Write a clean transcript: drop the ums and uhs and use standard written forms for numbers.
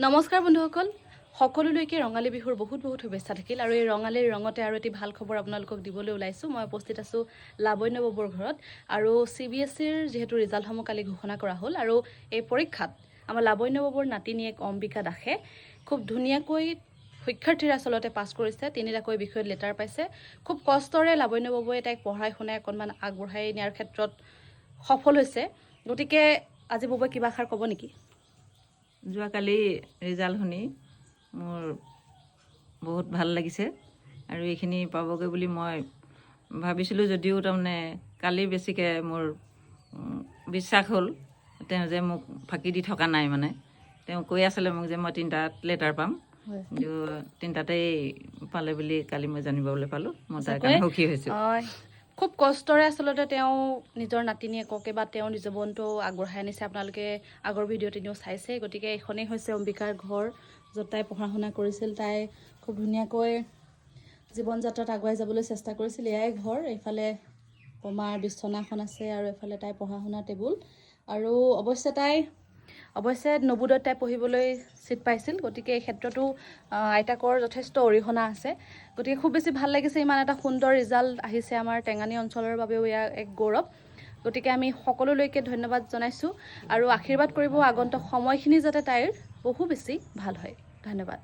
নমস্কাৰ বন্ধুসকল সকলোলৈকে ৰঙালী বিহুৰ বহুত শুভেচ্ছা থাকিল আৰু এই ৰঙালীৰ ৰঙতে আৰু এটি ভাল খবৰ আপোনালোকক দিবলৈ ওলাইছো মই উপস্থিত আছো লাবণ্য বাবুৰ ঘৰত আৰু CBSEৰ যেহেতু ৰিজাল্টসমূহ কালি ঘোষণা কৰা হ'ল আৰু এই পৰীক্ষাত আমাৰ লাবণ্য বাবুৰ নাতিনীয়েক অম্বিকা দাসে খুব ধুনীয়াকৈ শিক্ষাৰ্থীৰ আচলতে পাছ কৰিছে তিনিটাকৈ বিষয়ত লেটাৰ পাইছে খুব কষ্টৰে লাবণ্য বাবুৱে তাইক পঢ়াই শুনাই অকণমান আগবঢ়াই নিয়াৰ ক্ষেত্ৰত সফল হৈছে গতিকে আজি বাবুৱে কিবা আষাৰ ক'ব নেকি যোৱাকালি ৰিজাল্ট শুনি মোৰ বহুত ভাল লাগিছে আৰু এইখিনি পাবগৈ বুলি মই ভাবিছিলোঁ যদিও তাৰমানে কালি বেছিকৈ মোৰ বিশ্বাস হ'ল তেওঁ যে মোক ফাঁকি দি থকা নাই মানে তেওঁ কৈ আছিলে মোক যে মই 3টাত লেটাৰ পাম কিন্তু 3টাতেই পালে বুলি কালি মই জানিবলৈ পালোঁ মই তাৰ কাৰণে সুখী হৈছোঁ খুব কষ্টৰে আচলতে তেওঁ নিজৰ নাতিনীয়েককে বা তেওঁৰ জীৱনটো আগবঢ়াই আনিছে আপোনালোকে আগৰ ভিডিঅ'ত এনেও চাইছে গতিকে এইখনেই হৈছে অম্বিকাৰ ঘৰ য'ত তাই পঢ়া শুনা কৰিছিল তাই খুব ধুনীয়াকৈ জীৱন যাত্ৰাত আগুৱাই যাবলৈ চেষ্টা কৰিছিল এয়াই ঘৰ এইফালে কমাৰ বিছনাখন আছে আৰু এইফালে তাই পঢ়া শুনা টেবুল আৰু অৱশ্যে নৱোদয়ত তাই পঢ়িবলৈ চিট পাইছিল গতিকে এই ক্ষেত্ৰতো আইতাকৰ যথেষ্ট অৰিহণা আছে গতিকে খুব বেছি ভাল লাগিছে ইমান এটা সুন্দৰ ৰিজাল্ট আহিছে আমাৰ টেঙানী অঞ্চলৰ বাবেও এয়া এক গৌৰৱ গতিকে আমি সকলোলৈকে ধন্যবাদ জনাইছোঁ আৰু আশীৰ্বাদ কৰিব আগন্তুক সময়খিনি যাতে তাইৰ বহু বেছি ভাল হয় ধন্যবাদ